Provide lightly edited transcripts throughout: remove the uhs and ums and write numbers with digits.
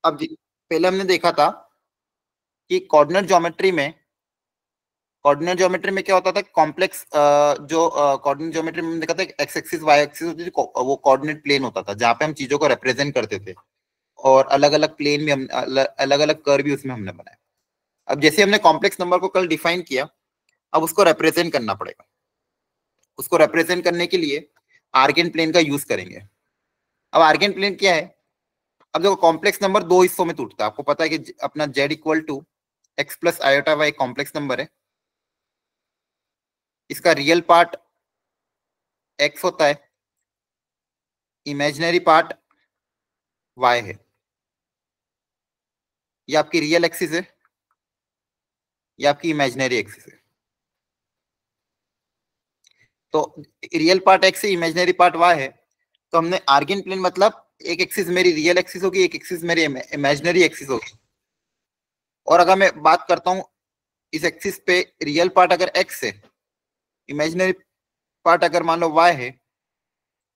पहले हमने देखा था कि कोऑर्डिनेट ज्योमेट्री में क्या होता था, कॉम्प्लेक्स जो कोऑर्डिनेट ज्योमेट्री में हमने देखा था एक्स एक्सिस वाई एक्सिस होती थी, वो कोऑर्डिनेट प्लेन होता था जहाँ पे हम चीजों को रिप्रेजेंट करते थे, और अलग अलग प्लेन भी हम अलग अलग कर्व भी उसमें हमने बनाए। अब जैसे हमने कॉम्प्लेक्स नंबर को कल डिफाइन किया, अब उसको रिप्रेजेंट करना पड़ेगा। उसको रिप्रेजेंट करने के लिए आर्गेन प्लेन का यूज करेंगे। अब आर्गेन प्लेन क्या है? अब देखो, कॉम्प्लेक्स नंबर दो हिस्सों में टूटता है। आपको पता है कि अपना z equal to x plus iota y complex number है। इसका रियल पार्ट x होता है, इमेजिनरी पार्ट y है। ये आपकी रियल एक्सिस है, ये आपकी इमेजिनरी एक्सिस है। तो रियल पार्ट x है, इमेजिनरी पार्ट y है। तो हमने आर्गेन प्लेन मतलब एक एक्सिस मेरी रियल एक्सिस होगी, एक एक्सिस मेरी इमेजिनरी एक्सिस होगी। और अगर मैं बात करता हूं इस एक्सिस पे, रियल पार्ट अगर x है, इमेजिनरी पार्ट अगर मान लो y है,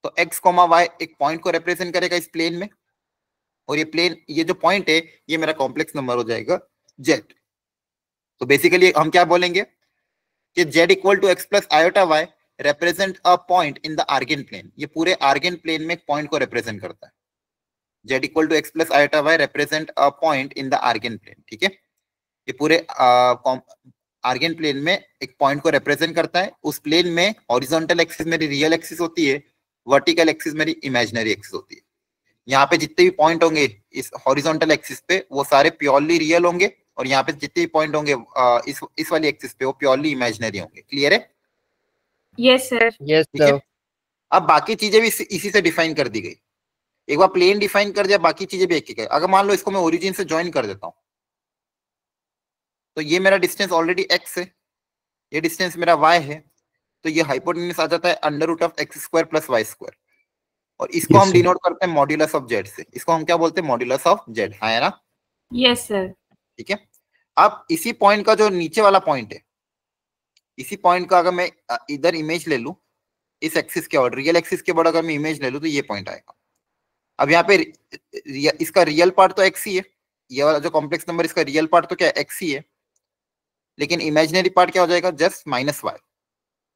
तो x कॉमा वाई एक पॉइंट को रिप्रेजेंट करेगा इस प्लेन में, और ये जो पॉइंट है ये मेरा कॉम्प्लेक्स नंबर हो जाएगा z। तो बेसिकली हम क्या बोलेंगे कि z equal to x plus iota y represent a point in the Argand plane. ये पूरे आर्गेन प्लेन में एक पॉइंट को रिप्रेजेंट करता है। z equal to x plus iota y represent a point in the Argand plane. ठीक है, ये पूरे आर्गेन प्लेन में एक पॉइंट को रिप्रेजेंट करता है। उस प्लेन में हॉरिजॉन्टल एक्सिस मेरी रियल एक्सिस होती है, वर्टिकल एक्सिस मेरी इमेजिनरी एक्सिस होती है। यहाँ पे जितने भी पॉइंट होंगे इस हॉरिजॉन्टल एक्सिस पे वो सारे प्योरली रियल होंगे, और यहाँ पे जितने भी पॉइंट होंगे इस वाली एक्सिस पे वो प्योरली इमेजिनरी होंगे। क्लियर है? Yes sir. यस ठीक है। सर। अब बाकी चीजें भी इसी से डिफाइन कर दी गई। एक बार प्लेन डिफाइन कर दिया, बाकी चीजें भी एक एक है। अगर मान लो इसको मैं ओरिजिन से ज्वाइन कर देता हूं, तो ये मेरा डिस्टेंस ऑलरेडी x है, ये डिस्टेंस मेरा y है, तो ये हाइपोटेन्यूज आ जाता है under root of x square plus y square. और इसको हम डिनोट करते हैं मॉड्यूलस ऑफ जेड से। इसको हम क्या बोलते हैं? Modulus of Z. हाँ है ना? Yes sir. ठीक है। अब इसी पॉइंट का जो नीचे वाला पॉइंट है, इसी पॉइंट का अगर मैं इधर इमेज ले लूं, इस एक्सिस के और रियल एक्सिस के बाद अगर मैं इमेज ले लूं, तो ये पॉइंट आएगा। अब यहाँ पे इसका रियल पार्ट तो एक्स ही है, ये वाला जो कॉम्प्लेक्स नंबर इसका रियल पार्ट तो क्या एक्स ही है, लेकिन इमेजिनरी पार्ट क्या हो जाएगा? Just minus y.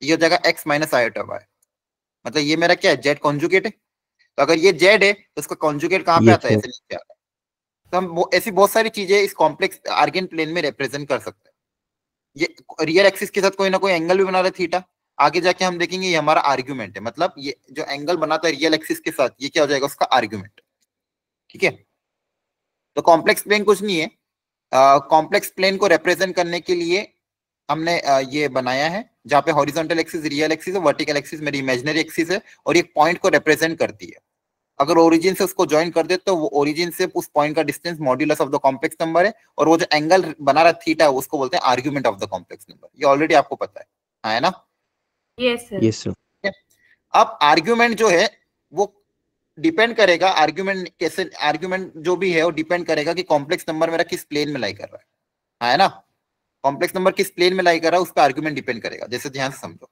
ये हो जाएगा एक्स माइनस आयोटा वाई। मतलब ये मेरा क्या है? जेड कॉन्जुगेट है। तो अगर ये जेड है तो इसका कॉन्जुगेट कहाँ पे आता है? ऐसे नीचे आता है। तो हम ऐसी बहुत सारी चीजें इस कॉम्प्लेक्स आर्गेन प्लेन में रिप्रेजेंट कर सकते हैं। ये रियल एक्सिस के साथ कोई ना कोई एंगल भी बना रहे थीटा। आगे जाके हम देखेंगे ये हमारा आर्ग्यूमेंट है, मतलब ये जो एंगल बनाता है रियल एक्सिस के साथ, ये क्या हो जाएगा? उसका आर्ग्यूमेंट। ठीक है। तो कॉम्प्लेक्स प्लेन कुछ नहीं है। कॉम्प्लेक्स प्लेन को रिप्रेजेंट करने के लिए हमने ये बनाया है, जहाँ पे हॉरिजॉन्टल एक्सिस रियल एक्सिस है, वर्टिकल एक्सिस मेरी इमेजिनरी एक्सिस है, और एक पॉइंट को रिप्रेजेंट करती है। अगर ओरिजिन से उसको ज्वाइन कर दे तो वो ओरिजिन से उस पॉइंट का distance modulus of the complex number है, और वो जो एंगल बना रहा है थीटा उसको बोलते हैं argument of the complex number. ये ऑलरेडी आपको पता है। हाँ है ना? Yes sir. Yes sir. अब आर्ग्यूमेंट जो है वो डिपेंड करेगा, आर्ग्यूमेंट कैसे, आर्ग्यूमेंट जो भी है वो डिपेंड करेगा कि कॉम्प्लेक्स नंबर मेरा किस प्लेन में लाई कर रहा है। हाँ है ना? कॉम्प्लेक्स नंबर किस प्लेन में लाई कर रहा है उस पर आर्ग्यूमेंट डिपेंड करेगा। जैसे ध्यान से समझो,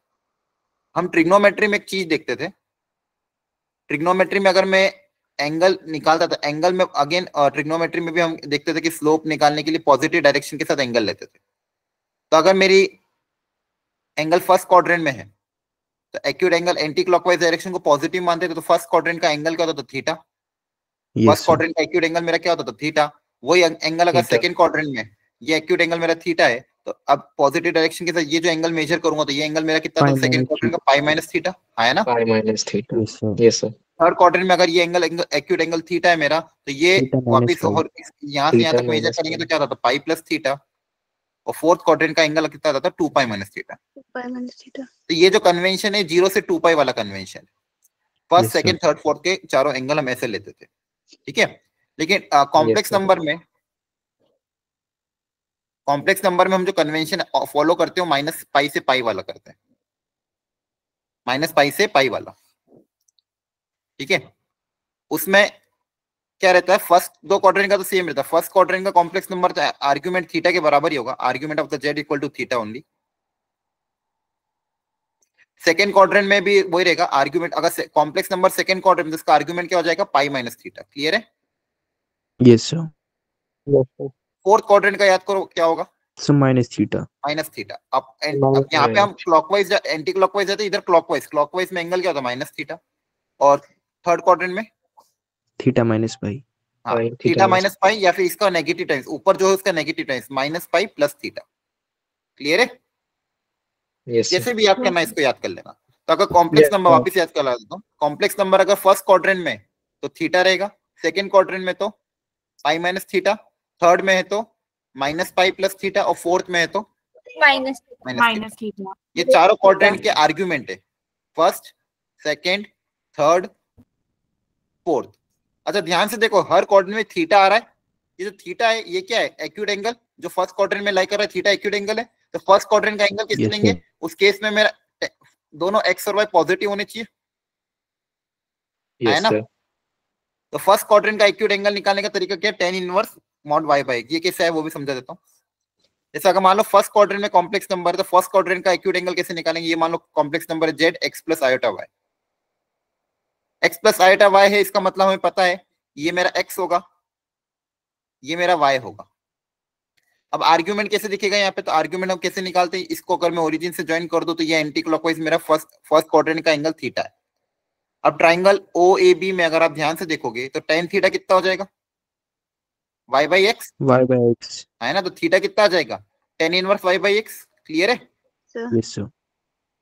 हम ट्रिग्नोमेट्री में एक चीज देखते थे। ट्रिग्नोमेट्री में अगर मैं एंगल निकालता था, एंगल में अगेन ट्रिग्नोमेट्री में भी हम देखते थे कि स्लोप निकालने के लिए पॉजिटिव डायरेक्शन के साथ एंगल लेते थे। तो अगर मेरी एंगल फर्स्ट क्वाड्रेंट में है, तो acute angle anti clockwise direction को पॉजिटिव मानते थे, तो फर्स्ट क्वाड्रेंट का एंगल क्या होता था? थीटा। फर्स्ट क्वाड्रेंट का एक्यूट एंगल मेरा क्या होता था? थीटा। वही एंगल अगर सेकंड क्वाड्रेंट में, ये एक्यूट एंगल मेरा थीटा है, तो अब पॉजिटिव डायरेक्शन के साथ ये जो एंगल मेजर करूंगा, तो ये एंगल मेरा कितना था? सेकंड क्वाड्रेंट का पाई माइनस थीटा। है ना? पाई minus theta. Yes sir. Third quadrant में अगर ये एंगल एक्यूट एंगल थीटा है मेरा, तो ये वापिस यहाँ से यहाँ तक मेजर करेंगे तो क्या था? पाई प्लस थीटा। और फोर्थ क्वाड्रेंट का एंगल कितना था? 2 पाई माइनस थीटा। तो ये जो कन्वेंशन है 0 से 2 पाई वाला convention, first second third fourth के चारों एंगल हम ऐसे लेते थे। ठीक है। लेकिन कॉम्प्लेक्स नंबर में, हम जो कन्वेंशन फॉलो करते हो माइनस पाई से पाई वाला करते हैं, माइनस पाई से पाई वाला। ठीक है। उसमें क्या रहता है? फर्स्ट दो क्वाड्रेंट का तो सेम रहता है। फर्स्ट क्वाड्रेंट का कॉम्प्लेक्स नंबर तो आर्ग्यूमेंट थीटा के बराबर ही होगा, argument of the z equal to theta only. Second quadrant में भी वही रहेगा आर्ग्यूमेंट। अगर कॉम्प्लेक्स नंबर सेकंड क्वाड्रेंट में, इसका आर्ग्यूमेंट क्या हो जाएगा? पाई माइनस थीटा। क्लियर है? Yes, sir. Yes, sir. Fourth quadrant का याद करो क्या होगा, So minus theta. Minus theta. अब यहाँ पे हम क्लॉकवाइज एंटी क्लॉकवाइज जाते हैं, इधर क्लॉकवाइज, क्लॉकवाइज में एंगल क्या होता है, माइनस थीटा। और थर्ड क्वाड्रेंट में Theta minus pi. हाँ Pi, थीटा theta माइनस पाई, या फिर इसका नेगेटिव टाइम्स, ऊपर जो है उसका negative times minus pi plus theta. Clear है? Yes, sir. कैसे भी याद करना है इसको याद कर लेना। तो अगर कॉम्प्लेक्स Yes, नंबर sir. वापस याद करा देता हूँ, कॉम्प्लेक्स नंबर अगर फर्स्ट क्वाड्रेंट में तो थीटा रहेगा, सेकंड क्वाड्रेंट में तो पाई माइनस थीटा, थर्ड में है तो माइनस पाई प्लस थीटा, और फोर्थ में है तो माइनस माइनस थीटा। थीटा। ये चारों क्वाड्रेंट के आर्ग्यूमेंट है, फर्स्ट, सेकंड, थर्ड, फोर्थ। अच्छा ध्यान से देखो, हर क्वाड्रेंट में थीटा आ रहा है। ये जो थीटा है ये क्या है, एक्यूट एंगल, जो फर्स्ट क्वाड्रेंट में लाई कर रहा है थीटा एक्यूट एंगल है। तो फर्स्ट क्वाड्रेंट का एंगल किससे Yes, लेंगे, sir. उस केस में मेरा दोनों एक्स और वाई पॉजिटिव होने चाहिए, है Yes, ना? sir. तो फर्स्ट क्वाड्रेंट का एक्यूट एंगल निकालने का तरीका क्या है, tan inverse mod y by x। ये कैसे है वो भी समझा देता हूँ। जैसे अगर मान लो फर्स्ट क्वाड्रेंट में कॉम्प्लेक्स नंबर है, तो फर्स्ट क्वाड्रेंट का एक्यूट एंगल कैसे निकालेंगे, ये मान लो कॉम्प्लेक्स नंबर है z x plus iota y। x plus iota y है, इसका मतलब हमें पता है ये मेरा x होगा, ये मेरा y होगा। अब आर्ग्यूमेंट कैसे दिखेगा यहाँ पे, तो आर्ग्यूमेंट हम कैसे निकालते हैं, इसको अगर मैं ओरिजिन से ज्वाइन कर दूं तो ये एंटी क्लॉकवाइज मेरा फर्स्ट क्वाड्रेंट का एंगल थीटा है। अब ट्राइंगल ओ ए बी में अगर आप ध्यान से देखोगे तो tan थीटा कितना हो जाएगा, y by x, Y by x. है ना? तो थीटा कितना आ जाएगा, tan inverse y by x. Clear है? Yes, sir.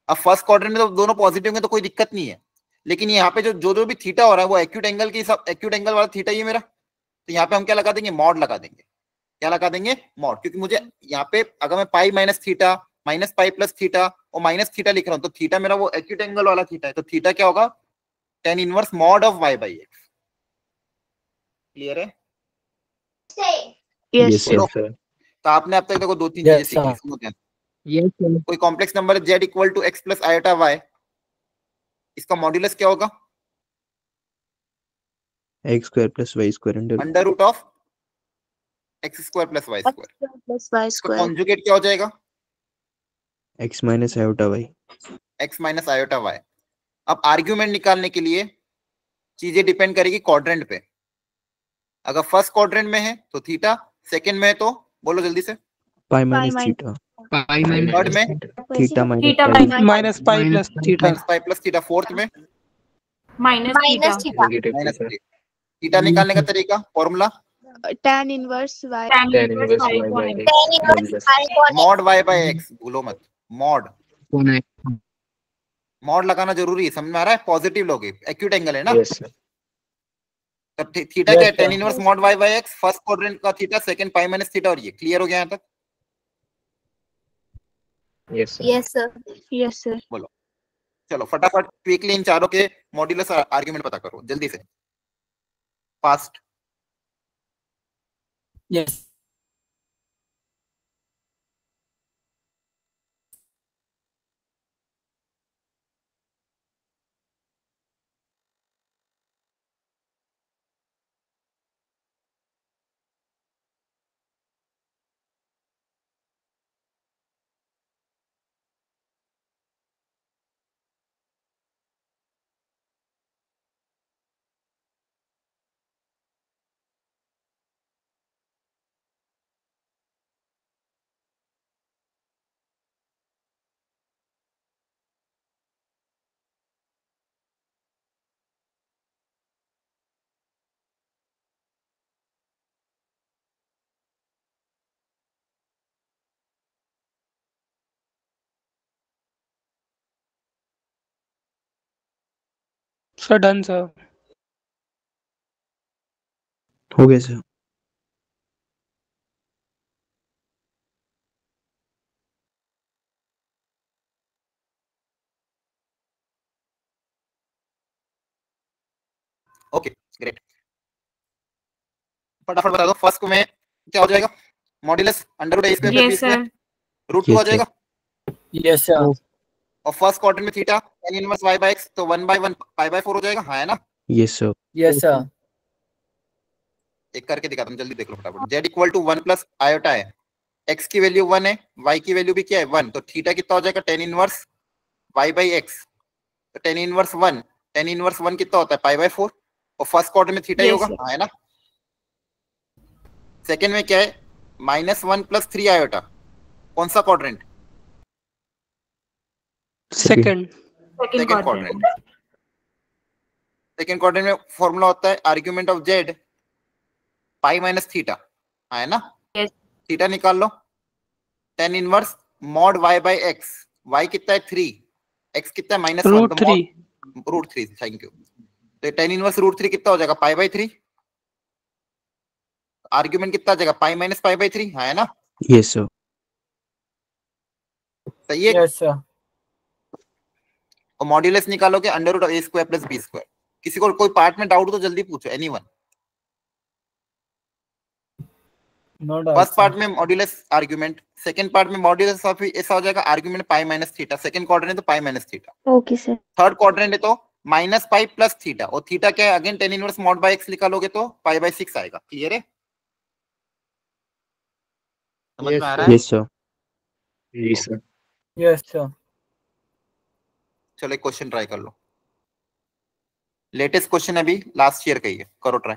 अब फर्स्ट क्वाड्रेंट में तो दोनों पॉजिटिव होंगे तो कोई दिक्कत नहीं है, लेकिन यहाँ पे जो भी थीटा हो रहा है वो एक्यूट एंगल के हिसाब, एक्यूट एंगल वाला थीटा ये मेरा। तो यहाँ पे हम क्या लगा देंगे, मॉड लगा देंगे। क्या लगा देंगे, मॉड, क्योंकि मुझे यहाँ पे अगर मैं पाई minus theta, minus pi plus theta और माइनस थीटा लिख रहा हूँ, तो थीटा मेरा वो एक्यूट एंगल वाला थीटा है, तो थीटा क्या होगा, tan inverse mod of y by x. Clear है? Yes, sir. Yes, sir. तो आपने अब तक देखो दो तीन Yes, चीजें सीखी, sir. सुनो ध्यान। Yes, sir. कोई complex number z equal to x plus iota y, इसका मॉड्यूलस क्या होगा, X square plus y square under. Under root of x square plus y square. plus y इसका square. कॉन्जुगेट क्या हो जाएगा, X minus iota y. x minus iota y। अब argument निकालने के लिए चीजें डिपेंड करेगी क्वाड्रेंट पे। अगर फर्स्ट क्वाड्रेंट में है तो थीटा, सेकंड में है तो बोलो जल्दी से, Pi minus minus theta. Pi third में Theta minus theta pi. Minus pi plus theta. Minus pi plus theta, fourth में minus theta. Negative minus theta. Theta निकालने का तरीका, formula Tan inverse y. tan Tan inverse inverse y y upon by x। x. Mod y by x, भूलो मत, mod One x. Mod लगाना जरूरी है, समझ में आ रहा है? पॉजिटिव लोगे, एक्यूट एंगल है ना। Yes, sir. तो थीटा Yes, क्या है, sir. tan inverse mod y by x, first quadrant का theta, second pi minus theta. और ये क्लियर हो गया यहाँ तक? Yes, sir. Yes sir. Yes sir. चलो फटाफट क्विकली इन चारों के मॉड्यूलस आर्ग्यूमेंट पता करो जल्दी से, fast. Yes. Sir, done, sir. हो गया सर. ओके ग्रेट, फटाफट बता दो फर्स्ट में क्या हो जाएगा, modulus under root a square plus b yes square sir. Root 2 Yes, आ जाएगा। Yes, sir. और फर्स्ट क्वाड्रेंट में theta tan inverse y by x, तो 1/1 पाई बाय 4 हो जाएगा, हाँ है ना? Yes sir. Yes, sir. एक करके दिखाता हूँ, जल्दी देख लो फटाफट। z equal to 1 plus iota है, x की वैल्यू 1 है, y की वैल्यू भी क्या है 1, तो थीटा कितना हो जाएगा tan inverse y by x। तो tan इनवर्स 1 कितना होता है पाई बाय 4, और फर्स्ट क्वाड्रेंट में थीटा ही Yes, होगा, sir. हाँ है ना? सेकेंड में क्या है, -1 + 3 आयोटा, कौन सा quadrant? Second. Second quadrant. Second quadrant में फॉर्मूला होता है argument of Z pi minus theta, है ना? Yes. थीटा निकाल लो, tan inverse mod y by x, y कितना है 3, x कितना है -1, तो √3, थैंक यू। तो tan इनवर्स √3 कितना हो जाएगा, π/3। आर्ग्यूमेंट कितना आ जाएगा, पाई माइनस π/3, है ना? Yes sir. सही है। Yes sir. और मॉड्यूलस निकालोगे √a² + b²। किसी को कोई पार्ट में डाउट तो जल्दी पूछो, anyone. No doubt. First part में मॉड्यूलस आर्ग्यूमेंट, सेकंड पार्ट में मॉड्यूलस ऑफ ऐसा हो जाएगा argument pi minus theta, second quadrant है तो pi minus theta. Okay sir. Third quadrant है तो -π + थीटा, और थीटा क्या है, again tan inverse mod by x निकालोगे तो π/6 आएगा। क्लियर है? समझ में आ रहा है? Yes sir. जी सर। Yes sir. चलो एक क्वेश्चन ट्राई कर लो, लेटेस्ट क्वेश्चन अभी लास्ट ईयर का ही है, करो ट्राई।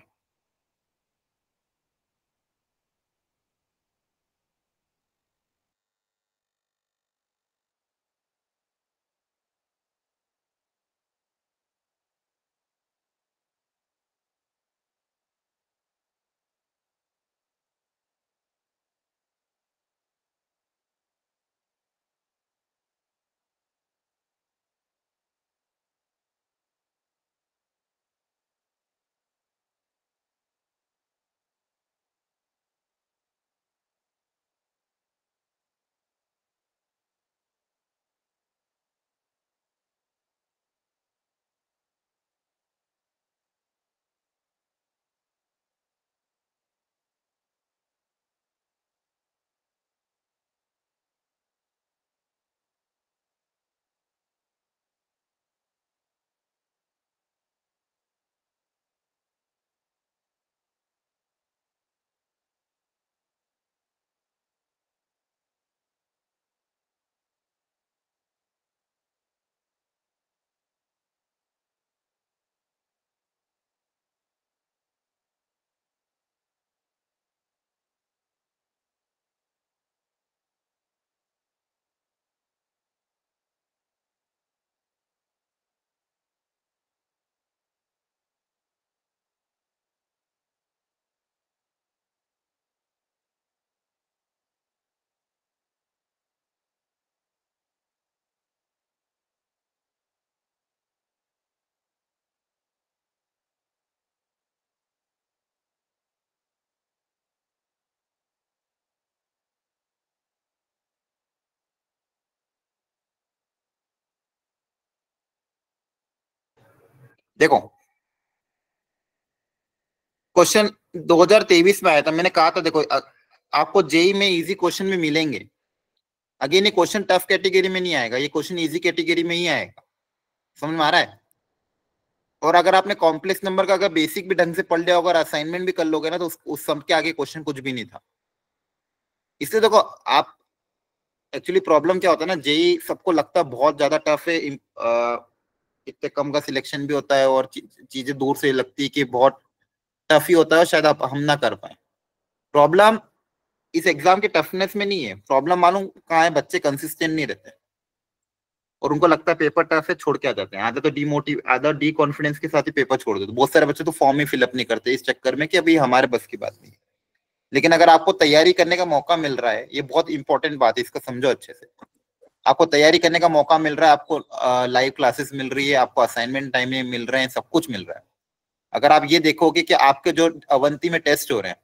देखो क्वेश्चन 2023 में आया था, मैंने कहा था देखो आपको जेई में इजी क्वेश्चन में मिलेंगे। अगेन ये क्वेश्चन टफ कैटेगरी में नहीं आएगा, ये क्वेश्चन इजी कैटेगरी में ही आएगा। समझ में आ रहा है? और अगर आपने कॉम्प्लेक्स नंबर का अगर बेसिक भी ढंग से पढ़ लिया होगा और असाइनमेंट भी कर लोगे ना, तो उस सम के आगे क्वेश्चन कुछ भी नहीं था। इसलिए देखो आप एक्चुअली प्रॉब्लम क्या होता है ना, जेई सबको लगता है बहुत ज्यादा टफ है, इतने कम का सिलेक्शन भी होता है और चीजें दूर से लगती है कि बहुत टफ ही होता है, शायद आप हम ना कर पाए। प्रॉब्लम इस एग्जाम के टफनेस में नहीं है, प्रॉब्लम मालूम कहाँ है, बच्चे कंसिस्टेंट नहीं रहते और उनको लगता है पेपर टफ है, छोड़ के आ जाते हैं। आधा डी कॉन्फिडेंस के साथ ही पेपर छोड़ देते। बहुत सारे बच्चे तो फॉर्म ही फिलअप नहीं करते इस चक्कर में कि अभी हमारे बस की बात नहीं है। लेकिन अगर आपको तैयारी करने का मौका मिल रहा है, ये बहुत इंपॉर्टेंट बात है, इसका समझो अच्छे से। आपको तैयारी करने का मौका मिल रहा है, आपको लाइव क्लासेस मिल रही है, आपको असाइनमेंट टाइम में मिल रहे हैं, सब कुछ मिल रहा है। अगर आप ये देखोगे कि आपके जो अवंती में टेस्ट हो रहे हैं,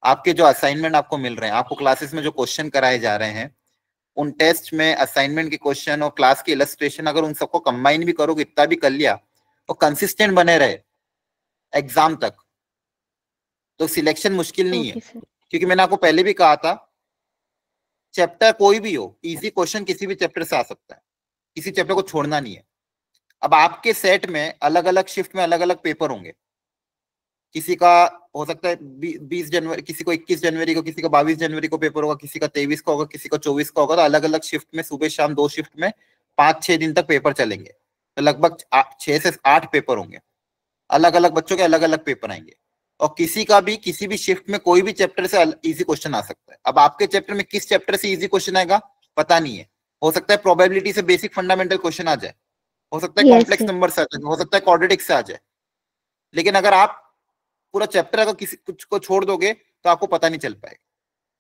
आपके जो असाइनमेंट आपको मिल रहे हैं, आपको क्लासेस में जो क्वेश्चन कराए जा रहे हैं, उन टेस्ट में असाइनमेंट के क्वेश्चन और क्लास के इलस्ट्रेशन, अगर उन सबको कंबाइन भी करोगे, इतना भी कर लिया और कंसिस्टेंट बने रहे एग्जाम तक, तो सिलेक्शन मुश्किल नहीं है। क्योंकि मैंने आपको पहले भी कहा था, चैप्टर कोई भी हो, इजी क्वेश्चन किसी भी चैप्टर से आ सकता है, किसी चैप्टर को छोड़ना नहीं है। अब आपके सेट में अलग अलग शिफ्ट में अलग अलग पेपर होंगे, किसी का हो सकता है 20 जनवरी, किसी को 21 जनवरी को, किसी का 22 जनवरी को पेपर होगा, किसी का 23 का होगा, किसी का 24 का होगा। तो अलग अलग शिफ्ट में सुबह शाम 2 शिफ्ट में 5-6 दिन तक पेपर चलेंगे, तो लगभग 6 से 8 पेपर होंगे। अलग अलग बच्चों के अलग अलग पेपर आएंगे। और किसी का भी किसी भी शिफ्ट में कोई भी चैप्टर से इजी क्वेश्चन आ सकता है। अब आपके चैप्टर में किस चैप्टर से इजी क्वेश्चन आएगा पता नहीं है, हो सकता है प्रोबेबिलिटी से बेसिक फंडामेंटल क्वेश्चन आ जाए, हो सकता है Yes, कॉम्प्लेक्स sir. नंबर से आ जाए, हो सकता है क्वाड्रेटिक से आ जाए। लेकिन अगर आप पूरा चैप्टर अगर किसी कुछ को छोड़ दोगे तो आपको पता नहीं चल पाएगा।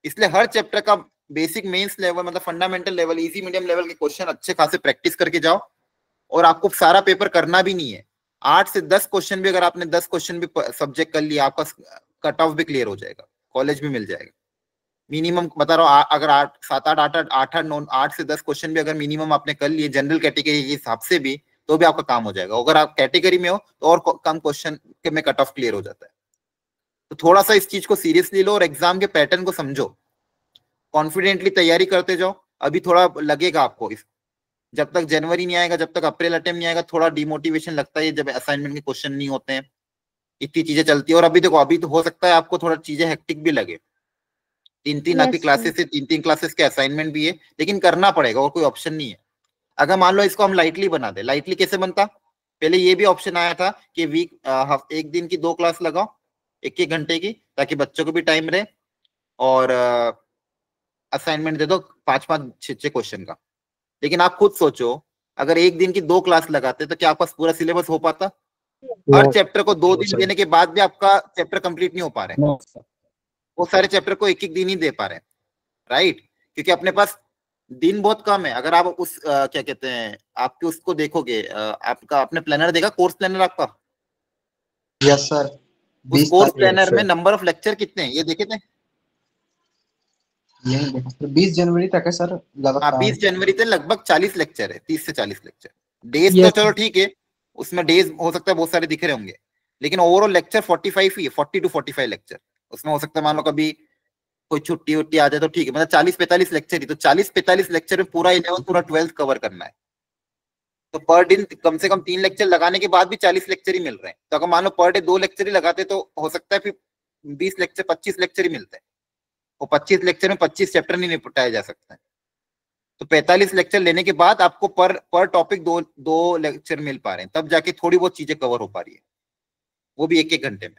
इसलिए हर चैप्टर का बेसिक मेंस लेवल मतलब fundamental level easy medium level के क्वेश्चन अच्छे खासे प्रैक्टिस करके जाओ। और आपको सारा पेपर करना भी नहीं है, 8 से 10 क्वेश्चन भी अगर आपने 10 क्वेश्चन भी सब्जेक्ट कर लिया आपका कट ऑफ भी क्लियर हो जाएगा, कॉलेज भी मिल जाएगा। मिनिमम बता रहा हूँ, अगर 8 से 10 क्वेश्चन भी अगर मिनिमम आपने कर लिए जनरल कैटेगरी के हिसाब से भी तो भी आपका काम हो जाएगा। अगर आप कैटेगरी में हो तो और कम क्वेश्चन में कट ऑफ क्लियर हो जाता है। तो थोड़ा सा इस चीज को सीरियसली लो और एग्जाम के पैटर्न को समझो, कॉन्फिडेंटली तैयारी करते जाओ। अभी थोड़ा लगेगा आपको, जब तक जनवरी नहीं आएगा, जब तक अप्रैल अटेम्प्ट नहीं आएगा, थोड़ा डिमोटिवेशन लगता है जब असाइनमेंट के क्वेश्चन नहीं होते हैं, इतनी चीजें चलती है। और अभी देखो अभी तो हो सकता है आपको थोड़ा चीजें हेक्टिक भी लगे, 3-3 आपकी Yes, क्लासेस से 3-3 क्लासेस के असाइनमेंट भी है, लेकिन करना पड़ेगा और कोई ऑप्शन नहीं है। अगर मान लो इसको हम लाइटली बना दे, लाइटली कैसे बनता, पहले ये भी ऑप्शन आया था कि एक दिन की 2 क्लास लगाओ 1-1 घंटे की, ताकि बच्चों को भी टाइम रहे और असाइनमेंट दे दो 5-5 6-6 क्वेश्चन का। लेकिन आप खुद सोचो, अगर एक दिन की 2 क्लास लगाते तो क्या आपका पूरा सिलेबस हो पाता? हर चैप्टर को 2 दिन देने के बाद भी आपका चैप्टर कंप्लीट नहीं हो पा रहे, वो सारे चैप्टर को 1-1 दिन ही दे पा रहे हैं, राइट? क्योंकि अपने पास दिन बहुत कम है। अगर आप उस क्या कहते हैं आपके उसको देखोगे, आपका आपने प्लानर देखा, कोर्स प्लानर आपका? Yes sir. उस कोर्स प्लानर में नंबर ऑफ लेक्चर कितने हैं ये देखे थे? यही देखो सर, 20 जनवरी तक है सर लगातार। 20 जनवरी तक लगभग 40 लेक्चर है, 30 से 40 लेक्चर। डेज Yes, तो चलो ठीक है, उसमें डेज हो सकता है बहुत सारे दिख रहे होंगे, लेकिन ओवरऑल लेक्चर 45 ही है, 40 to 45 लेक्चर। उसमें हो सकता है मान लो कभी कोई छुट्टी वुट्टी आ जाए तो ठीक है, मतलब 40-45 लेक्चर ही, तो 40-45 लेक्चर में पूरा 11 पूरा 12 कवर करना है। तो पर दिन कम से कम 3 लेक्चर लगाने के बाद भी 40 लेक्चर ही मिल रहे हैं। तो अगर मान लो पर डे 2 लेक्चर ही लगाते तो हो सकता है फिर 20 लेक्चर 25 लेक्चर ही मिलते हैं, और 25 लेक्चर में 25 चैप्टर नहीं निपटाए जा सकते हैं। तो 45 लेक्चर लेने के बाद आपको पर टॉपिक दो लेक्चर मिल पा रहे हैं, तब जाके थोड़ी बहुत चीजें कवर हो पा रही है, वो भी 1-1 घंटे में।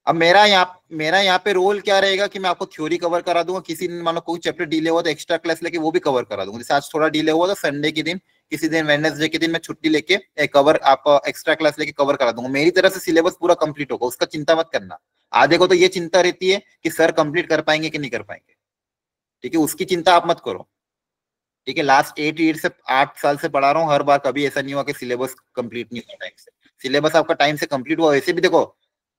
अब मेरा यहाँ पे रोल क्या रहेगा कि मैं आपको थ्योरी कवर करा दूंगा, किसी दिन मान लो कोई चैप्टर डिले हुआ तो एक्स्ट्रा क्लास लेके वो भी कवर करा दूंगा। जैसे आज थोड़ा डिले हुआ तो संडे के दिन, किसी दिन वेडनेसडे के दिन मैं छुट्टी लेके कवर आप एक्स्ट्रा क्लास लेके कवर करा दूंगा। मेरी तरफ से सिलेबस पूरा कंप्लीट होगा, उसका चिंता मत करना। आधे को तो ये चिंता रहती है कि सर कंप्लीट कर पाएंगे कि नहीं कर पाएंगे, ठीक है, उसकी चिंता आप मत करो, ठीक है। लास्ट 8 साल से पढ़ा रहा हूँ, हर बार कभी ऐसा नहीं हुआ कि सिलेबस कंप्लीट नहीं हुआ टाइम से। सिलेबस आपका टाइम से कंप्लीट हुआ। वैसे भी देखो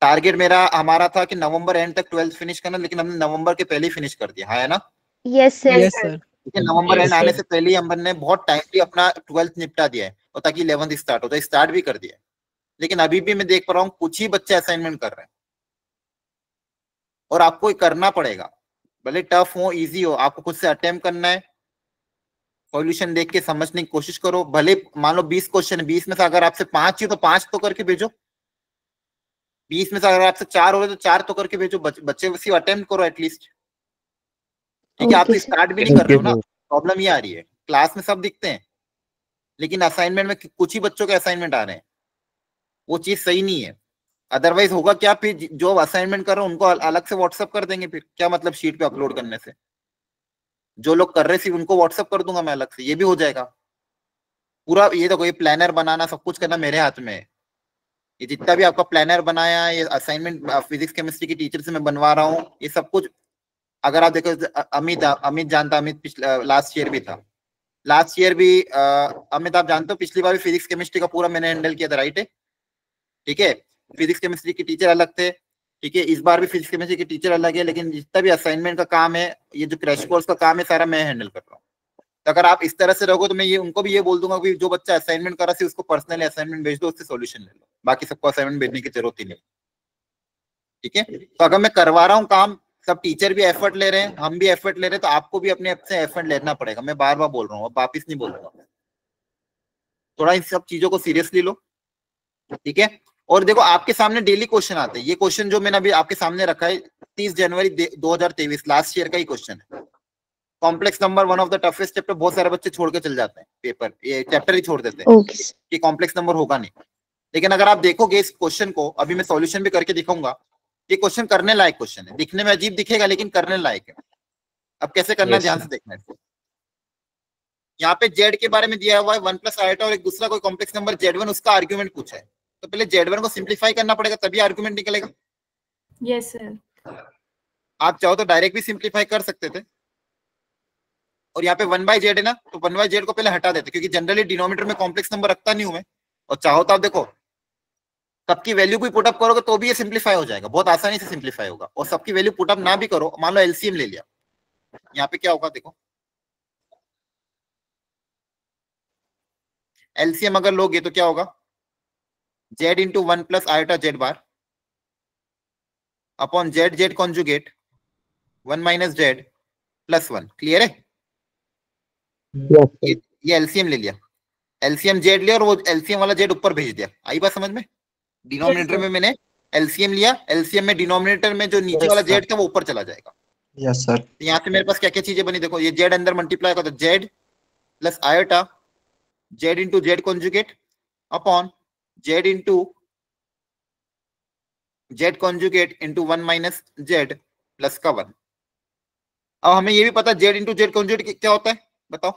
टारगेट हमारा था कि नवंबर एंड तक 12th फिनिश करना, लेकिन हमने नवंबर के पहले ही फिनिश कर दिया है ना? Yes, sir. Yes, sir. ठीक है, नवंबर एंड आने से पहले ही हमने बहुत टाइमली अपना 12th निपटा दिया है, और ताकि 11th स्टार्ट हो, तो स्टार्ट भी कर दिया है। लेकिन अभी भी मैं देख पा रहा हूँ कुछ ही बच्चे असाइनमेंट कर रहे हैं, और आपको करना पड़ेगा, भले टफ हो इजी हो, आपको खुद से अटेम्प्ट करना है, सॉल्यूशन देख के समझने की कोशिश करो। भले मान लो 20 क्वेश्चन, 20 में से अगर आपसे 5 ही तो 5 तो करके भेजो, 20 में से अगर आपसे 4 हो रहे तो 4 तो करके भेजो, बच्चे सिर्फ अटेम्प्ट करो एटलीस्ट, ठीक है। आप तो स्टार्ट भी नहीं कर रहे हो ना, प्रॉब्लम ये आ रही है। क्लास में सब दिखते हैं, लेकिन असाइनमेंट में कुछ ही बच्चों के असाइनमेंट आ रहे हैं, वो चीज सही नहीं है। अदरवाइज होगा क्या, फिर जो असाइनमेंट कर रहे हो उनको अलग से व्हाट्सअप कर देंगे, फिर क्या मतलब शीट पे अपलोड करने से। जो लोग कर रहे सिर्फ उनको व्हाट्सअप कर दूंगा मैं अलग से, ये भी हो जाएगा पूरा। ये देखो, ये प्लानर बनाना सब कुछ करना मेरे हाथ में है। ये जितना भी आपका प्लानर बनाया है, ये असाइनमेंट फिजिक्स केमिस्ट्री की टीचर से मैं बनवा रहा हूँ, ये सब कुछ। अगर आप देखो अमित जानता, अमित लास्ट ईयर भी था, लास्ट ईयर भी अमित आप जानते हो, पिछली बार भी फिजिक्स केमिस्ट्री का पूरा मैंने हैंडल किया था, राइट है, ठीक है। फिजिक्स केमिस्ट्री के टीचर अलग थे, ठीक है, इस बार भी फिजिक्स केमिस्ट्री के टीचर अलग है, लेकिन जितना भी असाइनमेंट का काम है, ये जो क्रैश कोर्स का काम है, सारा मैं हैंडल कर रहा हूँ। तो अगर आप इस तरह से रहोगे तो मैं ये उनको भी ये बोल दूंगा कि जो बच्चा असाइनमेंट कर रहा है उसको पर्सनली असाइनमेंट भेज दो, उससे सॉल्यूशन ले लो, बाकी सबको असाइनमेंट भेजने की जरूरत ही नहीं, ठीक है। तो अगर मैं करवा रहा हूँ काम, सब टीचर भी एफर्ट ले रहे हैं, हम भी एफर्ट ले रहे हैं, तो आपको भी अपने से एफर्ट लेना पड़ेगा। मैं बार बार बोल रहा हूँ, अब वापिस नहीं बोल रहा हूँ। थोड़ा इन सब चीजों को सीरियसली लो, ठीक है। और देखो आपके सामने डेली क्वेश्चन आते हैं। ये क्वेश्चन जो मैंने अभी आपके सामने रखा है 30 जनवरी 2023 लास्ट ईयर का ही क्वेश्चन है। Complex number one of the toughest chapter, बहुत सारे बच्चे छोड़ के चल जाते हैं पेपर, ये चैप्टर ही छोड़ देते हैं कि कॉम्प्लेक्स नंबर होगा नहीं। लेकिन अगर आप देखोगे इस क्वेश्चन को, अभी मैं सॉल्यूशन भी करके दिखाऊंगा, ये क्वेश्चन करने लायक क्वेश्चन है, दिखने में अजीब दिखेगा लेकिन करने लायक है। अब कैसे करना है ध्यान से देखना है। यहाँ पे जेड के बारे में दिया हुआ है 1 प्लस आयोटा और एक दूसरा कोई कॉम्प्लेक्स नंबर z1, उसका आर्ग्यूमेंट पूछा है, तो पहले z1 को सिंप्लीफाई करना पड़ेगा तभी आर्ग्यूमेंट निकलेगा। Yes sir. आप चाहो तो डायरेक्ट भी सिंप्लीफाई कर सकते थे, और यहाँ पे 1/z है ना, तो 1/z को पहले हटा देते, क्योंकि जनरली डिनोमिनेटर में कॉम्प्लेक्स नंबर रखता नहीं हूं मैं। और चाहो तो आप देखो सबकी वैल्यू भी पुटअप करोगे तो भी ये सिंप्लीफाई हो जाएगा, बहुत आसानी से सिंप्लीफाई होगा। और सबकी वैल्यू पुटअप ना भी करो, मान लो एलसीएम ले लिया, यहाँ पे क्या होगा देखो, एलसीएम अगर लोगे तो क्या होगा, z into 1 plus iota z bar upon z z conjugate 1 minus z plus 1। Clear है? ये एलसीएम ले लिया, एलसीएम z लिया और वो एलसीएम वाला z ऊपर भेज दिया। आई बात समझ में? डिनोमिनेटर में मैंने एलसीएम लिया, एलसीएम में डिनोमिनेटर में जो नीचे वाला z था वो ऊपर चला जाएगा। Yes sir. यहाँ से मेरे पास क्या क्या चीजें बनी देखो, ये z अंदर मल्टीप्लाई होगा तो z plus iota z into Z conjugate upon z into Z conjugate into 1 minus z plus का 1। अब हमें ये भी पता z इंटू जेड कॉन्जुगेट क्या होता है, बताओ?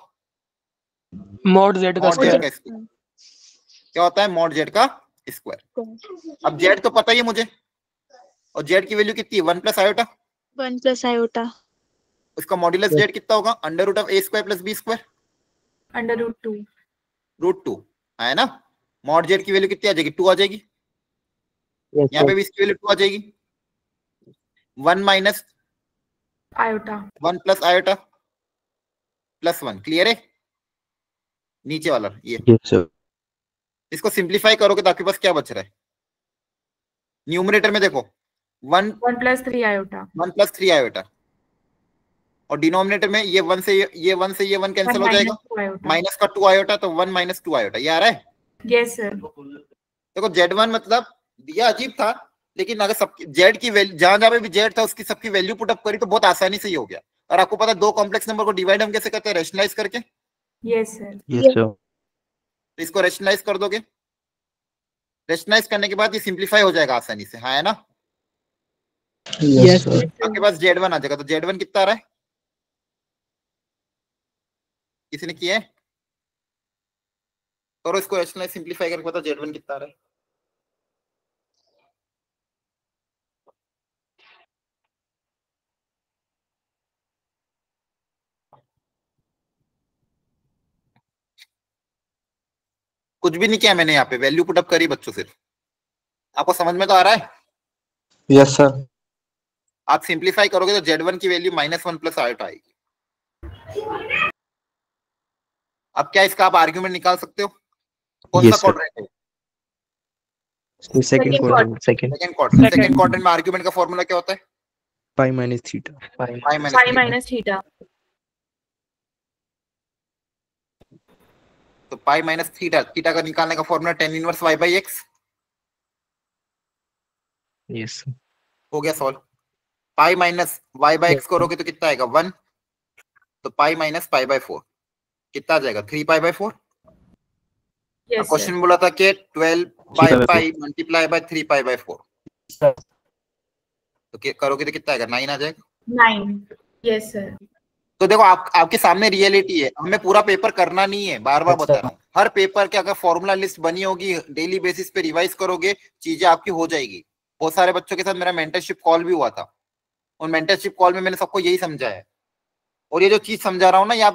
मॉड z का मॉड स्क्वायर। z का स्क्वायर। क्या होता है? मॉड z का स्क्वायर। अब z तो पता ही है मुझे, और z की वैल्यू कितनी है 1 प्लस आयोटा, 1 प्लस आयोटा। उसका मॉड्यूलस z कितना होगा, under root of a square plus b square √2। √2 है ना। मॉड z की वैल्यू कितनी आ जाएगी, 2 आ जाएगी। यहाँ पे भी इसकी वैल्यू 2 आ जाएगी। 1 minus iota 1 plus iota plus 1। Clear है? नीचे वाला ये, यस सर। इसको सिंप्लीफाई करोगे तो आपके पास क्या बच रहा है, न्यूमरेटर में देखो 1 1 प्लस 3 आयोटा 1 प्लस 3 आयोटा, और डिनोमिनेटर में ये 1 से ये 1 से ये 1 कैंसिल हो जाएगा, माइनस का 2 आयोटा, तो 1 माइनस 2 आयोटा। ये आ रहा है? Yes sir. देखो z1 मतलब दिया अजीब था, लेकिन अगर सब z की वैल्यू जहां जहां पे भी z था उसकी सबकी वैल्यू पुटअप करी तो बहुत आसानी से ही हो गया। और आपको पता है दो कॉम्प्लेक्स नंबर को डिवाइड हम कैसे करते हैं, रेशनलाइज करके। Yes sir. Yes sir. तो इसको रेशनलाइज कर दोगे, रेशनलाइज करने के बाद ये सिंप्लीफाई हो जाएगा आसानी से, हाँ है ना। Yes sir. आपके पास z1 आ जाएगा, तो z1 कितना आ रहा है, किसी ने किया है? और इसको रेशनलाइज सिंप्लीफाई करके पता z1 कितना आ रहा है। कुछ भी नहीं किया मैंने, यहाँ पे वैल्यू पुटअप करी बच्चों सिर्फ। आपको समझ में तो आ रहा है? Yes sir. आप सिंप्लीफाई करोगे तो z1 की वैल्यू -1 प्लस आयोटा आएगी। अब क्या इसका आप आर्ग्यूमेंट निकाल सकते हो? कौन सा Yes, sir. क्वाड्रेंट है? Second quadrant. Second quadrant. Second quadrant में आर्ग्यूमेंट का फॉर्मूला क्या होता है? Pi minus theta. Pi pi minus theta. तो पाई माइनस थीटा, थीटा का निकालने का formula tan inverse y by x। Yes. हो गया solve. Pi minus y by x करोगे तो कितना आएगा 1, तो पाई माइनस पाई बाई 4 कितना आ जाएगा 3 पाई बाई 4। यस क्वेश्चन बोला था कि 12 pi pi multiply by 3 pi by 4, तो करोगे तो कितना आएगा 9 आ जाएगा। 9। Yes sir. तो देखो आपके सामने रियलिटी है, हमें पूरा पेपर करना नहीं है, बार बार बता रहा हूँ। हर पेपर के अगर फॉर्मूला लिस्ट बनी होगी, डेली बेसिस पे रिवाइज करोगे, चीजें आपकी हो जाएगी। बहुत सारे बच्चों के साथ मेरा मेंटरशिप कॉल भी हुआ था, और मेंटरशिप कॉल में मैंने सबको यही समझाया। और ये जो चीज समझा रहा हूँ ना, या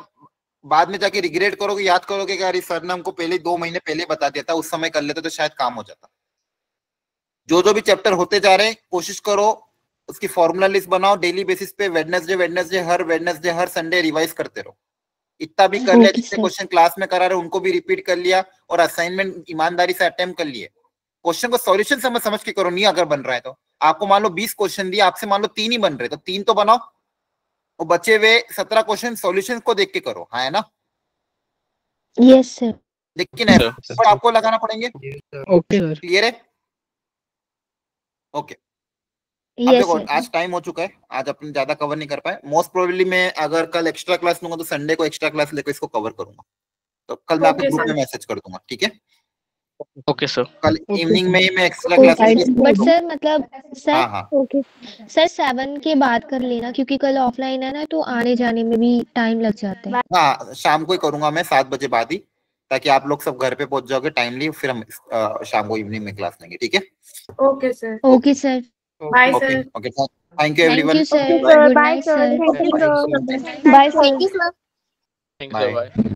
बाद में जाके रिग्रेट करोगे, याद करोगे कि अरे सर ने हमको पहले 2 महीने पहले बता दिया था, उस समय कर लेते तो शायद काम हो जाता। जो भी चैप्टर होते जा रहे हैं कोशिश करो उसकी फॉर्मूला लिस्ट बनाओ, डेली बेसिस पे वेडनेसडे हर संडे रिवाइज करते रहो। इतना भी कर लिया, जितने क्वेश्चन क्लास में करा रहे उनको भी रिपीट कर लिया, और असाइनमेंट ईमानदारी से अटेम्प्ट कर लिए। क्वेश्चन को सॉल्यूशन समझ के करो, नहीं अगर बन रहा है तो। आपको मान लो 20 क्वेश्चन दिए, आपसे मान लो 3 ही बन रहे, तो 3 तो बनाओ, वो बचे हुए 17 क्वेश्चन सॉल्यूशन को देख के करो, हाँ है ना। Yes sir. लेकिन एफर्ट आपको लगाना पड़ेंगे। Okay sir. क्लियर है? ओके। अब यस देखो सर। आज टाइम हो चुका है, आज अपन ज्यादा कवर नहीं कर पाए। मोस्ट प्रोबेबली मैं अगर कल एक्स्ट्रा क्लास लूंगा तो संडे को एक्स्ट्रा क्लास लेकर इसको कवर करूंगा, तो कल मैं आपको Okay, ग्रुप sir. में मैसेज कर दूंगा, ठीक है। Okay, sir. कल Okay, इवनिंग में ही मैं extra Oh, classes but sir मतलब सर हाँ हाँ ओके सर 7 के बाद कर लेना क्योंकि कल ऑफलाइन है ना तो आने जाने में भी टाइम लग जाता है। हाँ, शाम को ही करूंगा मैं 7 बजे बाद ही, ताकि आप लोग सब घर पे पहुंच जाओगे टाइमली, फिर हम शाम को इवनिंग में क्लास लेंगे, ठीक है? Okay, sir. Okay sir, Bye, okay sir. Okay, thank you thank everyone, you sir, Okay, sir. Good Bye, night sir. Sir. Thank you, Bye. sir. Bye Thank you, sir. sir. Thank you, sir. Bye. Bye.